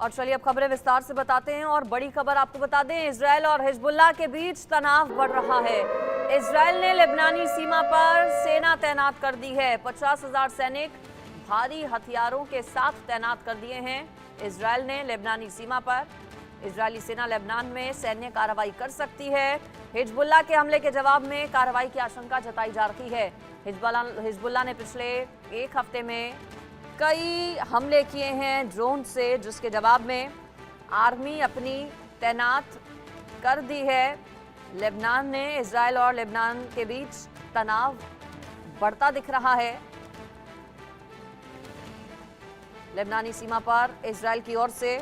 और चलिए अब खबरें विस्तार से बताते हैं और बड़ी खबर आपको बता दें, इजरायल और हिजबुल्लाह के बीच तनाव बढ़ रहा है। इजरायल ने लेबनानी सीमा पर सेना तैनात कर दी है। 50,000 सैनिक भारी हथियारों के साथ तैनात कर दिए हैं इजरायल ने लेबनानी सीमा पर। इजरायली सेना लेबनान में सैन्य कार्रवाई कर सकती है। हिजबुल्लाह के हमले के जवाब में कार्रवाई की आशंका जताई जा रही है। हिजबुल्लाह ने पिछले एक हफ्ते में कई हमले किए हैं ड्रोन से, जिसके जवाब में आर्मी अपनी तैनात कर दी है लेबनान ने। इजरायल और लेबनान के बीच तनाव बढ़ता दिख रहा है। लेबनानी सीमा पर इजरायल की ओर से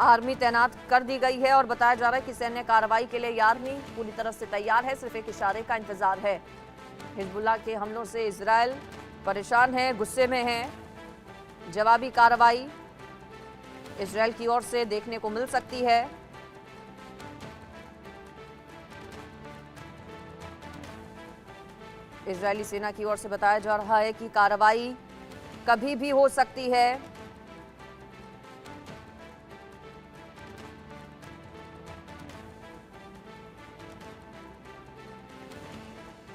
आर्मी तैनात कर दी गई है और बताया जा रहा है कि सैन्य कार्रवाई के लिए ये आर्मी पूरी तरह से तैयार है, सिर्फ एक इशारे का इंतजार है। हिजबुल्लाह के हमलों से इजरायल परेशान है, गुस्से में है। जवाबी कार्रवाई इजरायल की ओर से देखने को मिल सकती है। इजरायली सेना की ओर से बताया जा रहा है कि कार्रवाई कभी भी हो सकती है।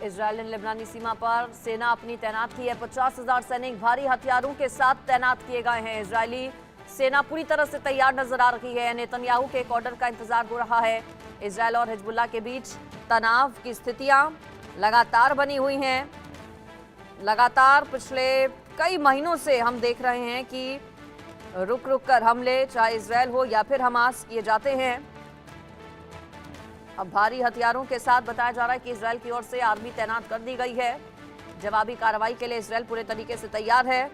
इजरायल ने लेबनानी सीमा पर सेना अपनी तैनात की है। 50,000 सैनिक भारी हथियारों के साथ तैनात किए गए हैं। इजरायली सेना पूरी तरह से तैयार नजर आ रही है। नेतन्याहू के एक ऑर्डर का इंतजार हो रहा है। इजरायल और हिजबुल्लाह के बीच तनाव की स्थितियां लगातार बनी हुई हैं। लगातार पिछले कई महीनों से हम देख रहे हैं कि रुक रुक कर हमले, चाहे इजरायल हो या फिर हमास, किए जाते हैं। अब भारी हथियारों के साथ बताया जा रहा है कि इजरायल की ओर से आर्मी तैनात कर दी गई है। जवाबी कार्रवाई के लिए इजरायल पूरे तरीके से तैयार है।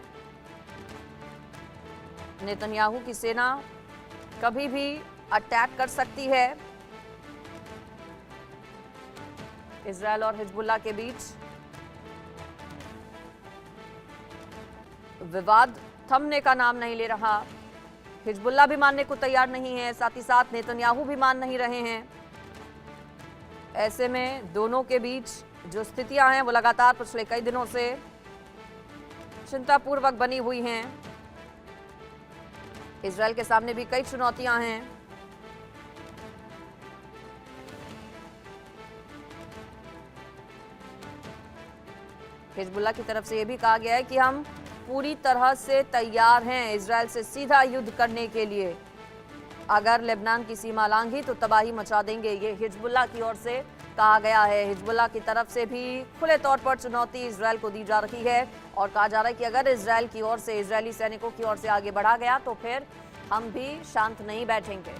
नेतन्याहू की सेना कभी भी अटैक कर सकती है। इजरायल और हिजबुल्लाह के बीच विवाद थमने का नाम नहीं ले रहा। हिजबुल्लाह भी मानने को तैयार नहीं है, साथ ही साथ नेतन्याहू भी मान नहीं रहे हैं। ऐसे में दोनों के बीच जो स्थितियां हैं वो लगातार पिछले कई दिनों से चिंतापूर्वक बनी हुई हैं। इजरायल के सामने भी कई चुनौतियां हैं। हिजबुल्लाह की तरफ से यह भी कहा गया है कि हम पूरी तरह से तैयार हैं इजरायल से सीधा युद्ध करने के लिए। अगर लेबनान की सीमा लांघी तो तबाही मचा देंगे, ये हिजबुल्लाह की ओर से कहा गया है। हिजबुल्लाह की तरफ से भी खुले तौर पर चुनौती इजरायल को दी जा रही है और कहा जा रहा है कि अगर इजरायल की ओर से, इजरायली सैनिकों की ओर से आगे बढ़ा गया तो फिर हम भी शांत नहीं बैठेंगे।